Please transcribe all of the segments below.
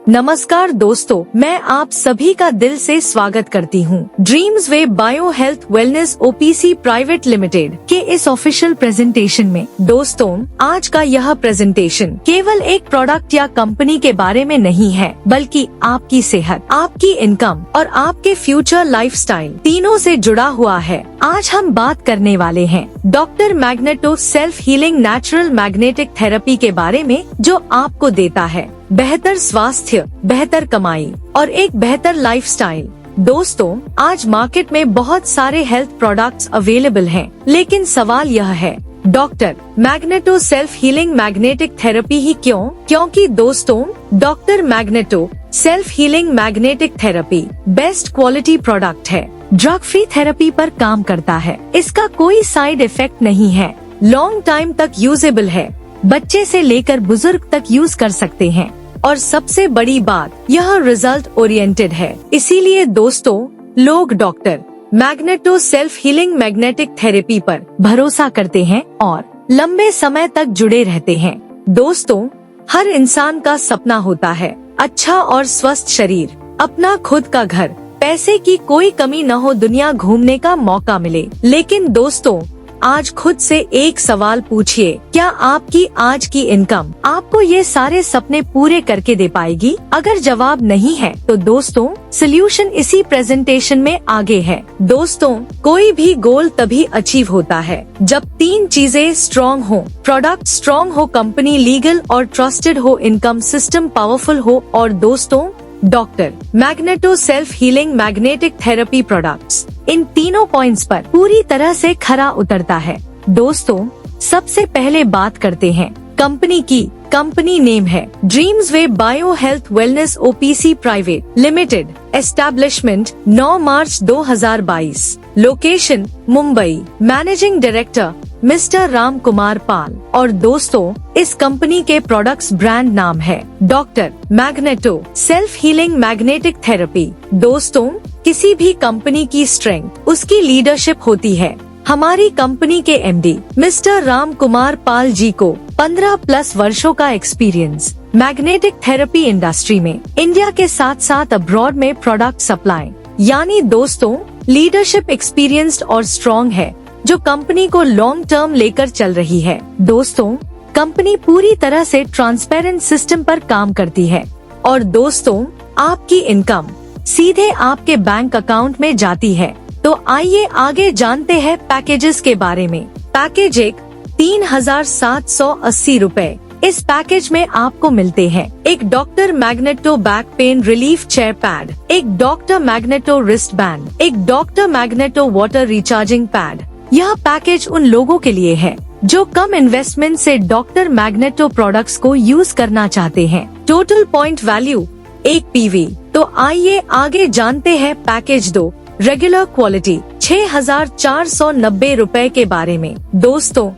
नमस्कार दोस्तों, मैं आप सभी का दिल से स्वागत करती हूँ ड्रीम्स वे bio health wellness OPC private limited के इस ऑफिशियल प्रेजेंटेशन में। दोस्तों, आज का यह प्रेजेंटेशन केवल एक प्रोडक्ट या कंपनी के बारे में नहीं है, बल्कि आपकी सेहत, आपकी इनकम और आपके फ्यूचर लाइफस्टाइल तीनों से जुड़ा हुआ है। आज हम बात करने वाले हैं doctor Magneto self healing natural magnetic therapy के बारे में, जो आपको देता है बेहतर स्वास्थ्य, बेहतर कमाई और एक बेहतर लाइफस्टाइल। दोस्तों, आज मार्केट में बहुत सारे हेल्थ प्रोडक्ट्स अवेलेबल हैं, लेकिन सवाल यह है, doctor Magneto self healing magnetic therapy ही क्यों? क्योंकि दोस्तों, doctor Magneto self healing magnetic therapy best quality product है, ड्रग फ्री थेरेपी पर काम करता है। इसका कोई साइड इफेक्ट नहीं है, लॉन्ग टाइम तक यूजेबल है, बच्चे से लेकर बुजुर्ग तक यूज कर सकते हैं और सबसे बड़ी बात, यह रिजल्ट ओरिएंटेड है। इसीलिए दोस्तों, लोग doctor Magneto self healing magnetic therapy पर भरोसा करते हैं और लंबे समय तक जुड़े रहते हैं। दोस्तों, हर इंसान का सपना होता है अच्छा और स्वस्थ शरीर, अपना खुद का घर, पैसे की कोई कमी न हो, दुनिया घूमने का मौका मिले। लेकिन दोस्तों, आज खुद से एक सवाल पूछिए, क्या आपकी आज की इनकम आपको ये सारे सपने पूरे करके दे पाएगी? अगर जवाब नहीं है तो दोस्तों, सोल्यूशन इसी प्रेजेंटेशन में आगे है। दोस्तों, कोई भी गोल तभी अचीव होता है जब तीन चीजें स्ट्रॉन्ग हो, प्रोडक्ट स्ट्रॉन्ग हो, कंपनी लीगल और ट्रस्टेड हो, इनकम सिस्टम पावरफुल हो और दोस्तों, doctor Magneto self healing magnetic therapy products in तीनों पॉइंट्स पर पूरी तरह से खरा उतरता है। दोस्तों, सबसे पहले बात करते हैं कंपनी की। कंपनी नेम है ड्रीम्स वे bio health wellness OPC private limited. Establishment 9 March 2022। Location Mumbai. Managing director mister Ram Kumar Pal. और दोस्तों, इस कंपनी के प्रोडक्ट्स ब्रांड नाम है doctor Magneto self healing magnetic therapy. दोस्तों, किसी भी कंपनी की स्ट्रेंथ उसकी लीडरशिप होती है। हमारी कंपनी के एमडी मिस्टर राम कुमार पाल जी को 15+ वर्षों का एक्सपीरियंस मैग्नेटिक थेरेपी इंडस्ट्री में, इंडिया के साथ साथ अब्रॉड में प्रोडक्ट सप्लाई, यानी दोस्तों, लीडरशिप एक्सपीरियंस्ड और स्ट्रॉन्ग है, जो कंपनी को लॉन्ग टर्म लेकर चल रही है। दोस्तों, कंपनी पूरी तरह से ट्रांसपेरेंट सिस्टम पर काम करती है और दोस्तों, आपकी इनकम सीधे आपके बैंक अकाउंट में जाती है। तो आइए आगे जानते हैं पैकेजेस के बारे में। पैकेज 1 3,780 रूपए। इस पैकेज में आपको मिलते हैं एक doctor magneto back pain relief chair pad, एक डॉक्टर मैग्नेटो रिस्ट बैंड, एक doctor Magneto water recharging pad. यह पैकेज उन लोगों के लिए है जो कम इन्वेस्टमेंट से डॉक्टर मैग्नेटो प्रोडक्ट्स को यूज करना चाहते हैं। Total point value 1 PV। तो आइए आगे जानते हैं पैकेज 2 रेगुलर क्वालिटी 6,490 रूपए के बारे में। दोस्तों,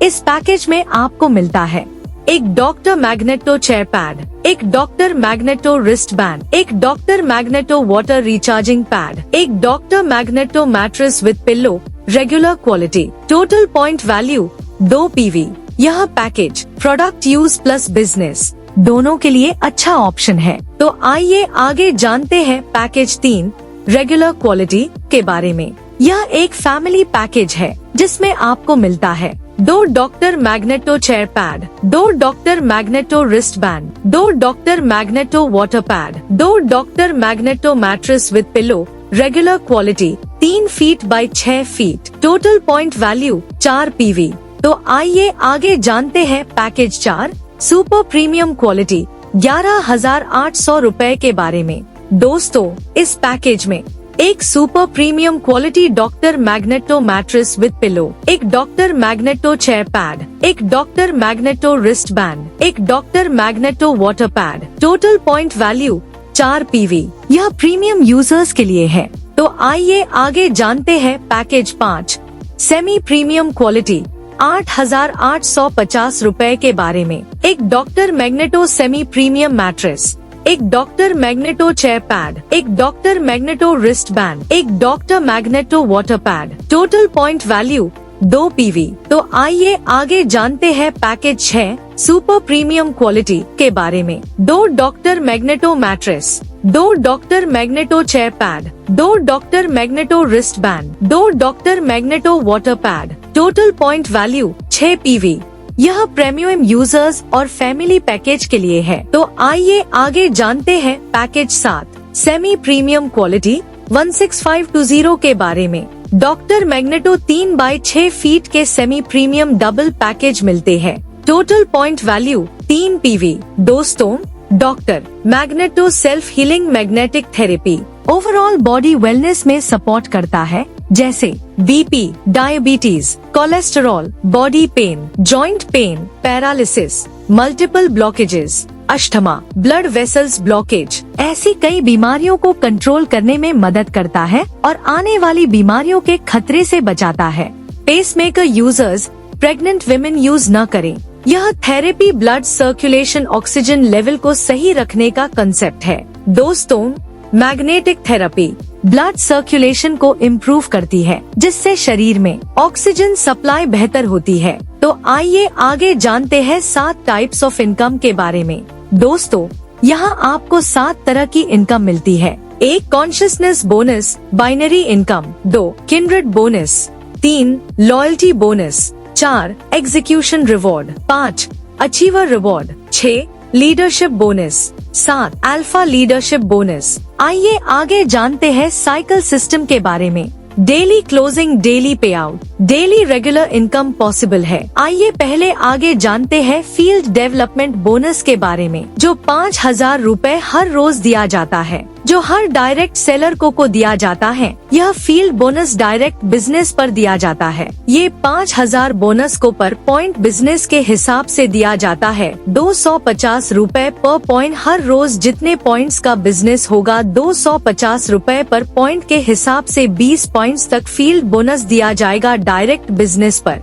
इस पैकेज में आपको मिलता है एक डॉक्टर मैग्नेटो चेयर पैड, एक डॉक्टर मैग्नेटो रिस्ट बैंड, एक doctor Magneto water recharging pad, एक doctor Magneto mattress with pillow, regular quality. Total point value 2 PV। यह package product use plus business दोनों के लिए अच्छा ऑप्शन है। तो आइए आगे जानते हैं पैकेज 3 रेगुलर क्वालिटी के बारे में। यह एक फैमिली पैकेज है जिसमें आपको मिलता है 2 doctor Magneto chair pad, 2 doctor Magneto wrist band, 2 doctor Magneto water pad, 2 doctor Magneto mattress with pillow, regular quality 3 feet by 6 feet. Total point value 4 PV। तो आइए आगे जानते हैं पैकेज 4 सुपर प्रीमियम क्वालिटी 11,800 रूपए के बारे में। दोस्तों, इस पैकेज में एक super premium quality doctor Magneto mattress with pillow, एक डॉक्टर मैग्नेटो चेयर पैड, एक डॉक्टर मैग्नेटो रिस्ट बैंड, एक doctor Magneto water pad. Total point value 4 PV। यह प्रीमियम यूजर्स के लिए है। तो आइए आगे जानते हैं पैकेज 5 सेमी प्रीमियम क्वालिटी 8,850 रूपए के बारे में। एक doctor magneto semi premium mattress, एक डॉक्टर मैग्नेटो चेयर पैड, एक डॉक्टर मैग्नेटो रिस्ट बैंड, एक doctor Magneto water pad. Total point value 2 PV। तो आइए आगे जानते हैं पैकेज 6 सुपर प्रीमियम क्वालिटी के बारे में। 2 doctor Magneto mattress, 2 doctor Magneto chair pad, 2 doctor Magneto wrist band, 2 doctor Magneto water pad. Total point value 6 PV। यह premium users और फैमिली पैकेज के लिए है। तो आइए आगे जानते हैं पैकेज 7 सेमी प्रीमियम क्वालिटी 16520 के बारे में। डॉक्टर मैग्नेटो 3x6 फीट के सेमी प्रीमियम डबल पैकेज मिलते हैं। Total point value 3 PV। दोस्तों, doctor Magneto self healing magnetic therapy overall body wellness में सपोर्ट करता है, जैसे BP, diabetes, cholesterol, body pain, joint pain, paralysis, multiple blockages, asthma, blood vessels blockage, ऐसी कई बीमारियों को कंट्रोल करने में मदद करता है और आने वाली बीमारियों के खतरे से बचाता है। Pacemaker users, pregnant women use न करें। यह therapy blood circulation oxygen level को सही रखने का कंसेप्ट है। दोस्तों, मैग्नेटिक थेरेपी ब्लड सर्कुलेशन को इम्प्रूव करती है, जिससे शरीर में ऑक्सीजन सप्लाई बेहतर होती है। तो आइए आगे जानते हैं 7 टाइप्स ऑफ इनकम के बारे में। दोस्तों, यहाँ आपको 7 तरह की इनकम मिलती है। 1 consciousness bonus binary income, 2 kindred bonus, 3 loyalty bonus, 4 execution reward, 5 achiever reward, 6 leadership bonus, 7 alpha leadership bonus. आइए आगे जानते हैं साइकिल सिस्टम के बारे में। Daily closing, daily pay out, daily regular income possible है। आइए पहले आगे जानते हैं फील्ड डेवलपमेंट बोनस के बारे में, जो 5000 रूपए हर रोज दिया जाता है, जो हर डायरेक्ट सेलर को दिया जाता है। यह फील्ड बोनस डायरेक्ट बिजनेस पर दिया जाता है। ये 5000 बोनस को पर पॉइंट बिजनेस के हिसाब से दिया जाता है। 250 रूपए पर पॉइंट हर रोज जितने पॉइंट्स का बिजनेस होगा 250 रूपए पर पॉइंट के हिसाब से 20 पॉइंट्स तक फील्ड बोनस दिया जाएगा डायरेक्ट बिजनेस पर,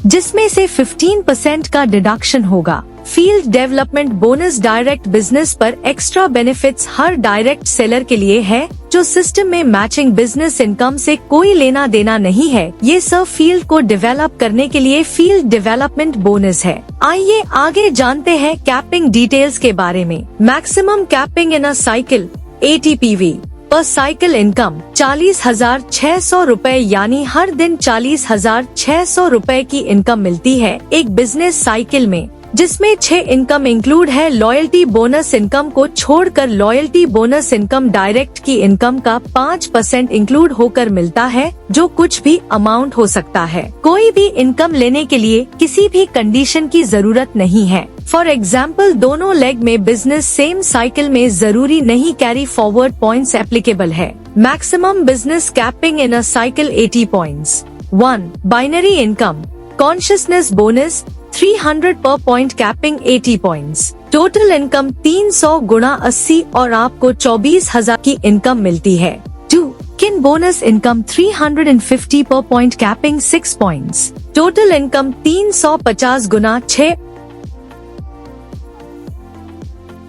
जिसमें से 15% का डिडक्शन होगा। Field development bonus direct business पर एक्स्ट्रा बेनिफिट्स हर डायरेक्ट सेलर के लिए है, जो सिस्टम में मैचिंग बिजनेस इनकम से कोई लेना देना नहीं है। ये सब फील्ड को डेवलप करने के लिए फील्ड डेवलपमेंट बोनस है। आइए आगे जानते हैं कैपिंग डिटेल्स के बारे में। मैक्सिमम कैपिंग इन अ साइकिल 80 PV पर साइकिल इनकम 40,600 रूपए, यानी हर दिन 40,600 रूपए की इनकम मिलती है एक बिजनेस साइकिल में, जिसमें 6 इनकम इंक्लूड है। लॉयल्टी बोनस इनकम को छोड़कर लॉयल्टी बोनस इनकम डायरेक्ट की इनकम का 5% इंक्लूड होकर मिलता है, जो कुछ भी अमाउंट हो सकता है। कोई भी इनकम लेने के लिए किसी भी कंडीशन की जरूरत नहीं है। फॉर एग्जाम्पल, दोनों लेग में बिजनेस सेम साइकिल में जरूरी नहीं कैरी फॉरवर्ड पॉइंट्स एप्लीकेबल है। मैक्सिमम बिजनेस कैपिंग इन अ cycle 80 points. 1 binary income consciousness bonus 300 पर point capping 80 points. Total income 300 गुणा 80 और आपको 24,000 की इनकम मिलती है। 2 किन बोनस इनकम 350 पर point capping 6 points. Total income 350 गुना 6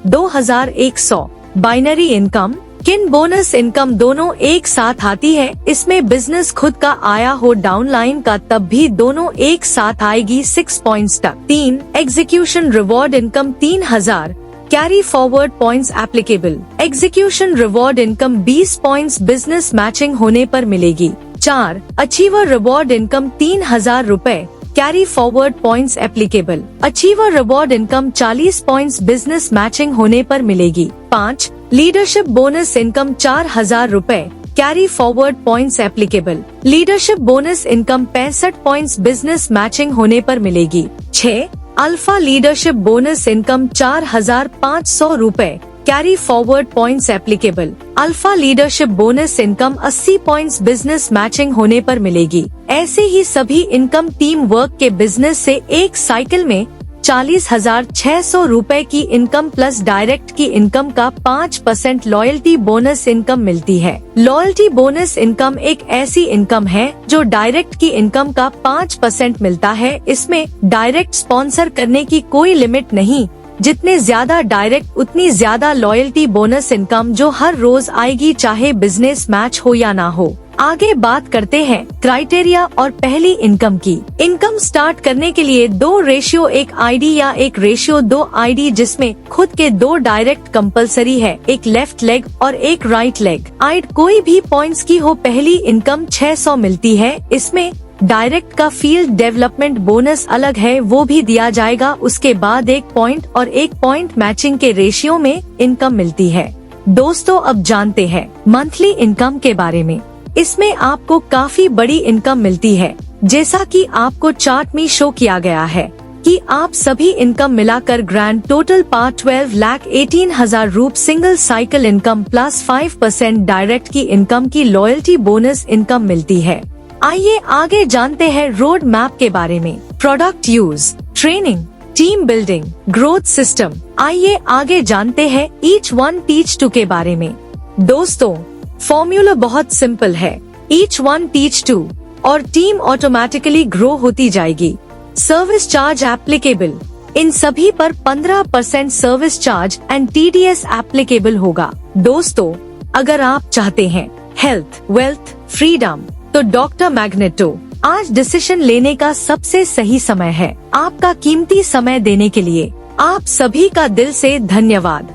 2100। बाइनरी इनकम किन बोनस इनकम दोनों एक साथ आती है। इसमें बिजनेस खुद का आया हो डाउनलाइन का, तब भी दोनों एक साथ आएगी 6 पॉइंट्स तक। 3 execution reward income 3000 carry forward points applicable. Execution reward income 20 points business matching होने पर मिलेगी। 4 अचीवर रिवॉर्ड इनकम 3000 रूपए carry forward points applicable. Achiever reward income 40 points business matching होने पर मिलेगी। 5 लीडरशिप बोनस इनकम 4000 रूपए carry forward points applicable. Leadership bonus income 65 points business matching होने पर मिलेगी। 6 अल्फा लीडरशिप बोनस इनकम 4500 रूपए carry forward points applicable. Alpha leadership bonus income 80 points business matching होने पर मिलेगी। ऐसे ही सभी इनकम टीम वर्क के बिजनेस से एक साइकिल में 40,600 रूपए की इनकम प्लस डायरेक्ट की इनकम का 5% लॉयल्टी बोनस इनकम मिलती है। लॉयल्टी बोनस इनकम एक ऐसी इनकम है जो डायरेक्ट की इनकम का 5% मिलता है। इसमें डायरेक्ट स्पॉन्सर करने की कोई लिमिट नहीं, जितने ज्यादा डायरेक्ट उतनी ज्यादा लॉयल्टी बोनस इनकम जो हर रोज आएगी, चाहे बिजनेस मैच हो या ना हो। आगे बात करते हैं क्राइटेरिया और पहली इनकम की। इनकम स्टार्ट करने के लिए 2:1 आईडी या 1:2 आईडी, जिसमें खुद के 2 डायरेक्ट कंपलसरी है, एक लेफ्ट लेग और एक राइट लेग। आइड कोई भी पॉइंट्स की हो, पहली इनकम 600 मिलती है। इसमें डायरेक्ट का फील्ड डेवलपमेंट बोनस अलग है, वो भी दिया जाएगा। उसके बाद 1 पॉइंट और 1 पॉइंट मैचिंग के रेशियो में इनकम मिलती है। दोस्तों अब जानते हैं मंथली इनकम के बारे में। इसमें आपको काफी बड़ी इनकम मिलती है, जैसा कि आपको चार्ट में शो किया गया है कि आप सभी इनकम मिलाकर ग्रैंड टोटल पा 12,18,000 रूपए single cycle income plus 5% direct की इनकम की लॉयल्टी बोनस इनकम मिलती है। आइए आगे जानते हैं रोड मैप के बारे में। Product use, training, team building, growth system. आइए आगे जानते हैं ईच वन टीच टू के बारे में। दोस्तों फॉर्मूला बहुत सिंपल है, ईच वन टीच टू और टीम ऑटोमेटिकली ग्रो होती जाएगी। सर्विस चार्ज एप्लीकेबल, इन सभी पर 15% service charge and TDS applicable होगा। दोस्तों अगर आप चाहते हैं हेल्थ, वेल्थ, फ्रीडम, तो डॉक्टर मैग्नेटो आज डिसीजन लेने का सबसे सही समय है। आपका कीमती समय देने के लिए आप सभी का दिल से धन्यवाद।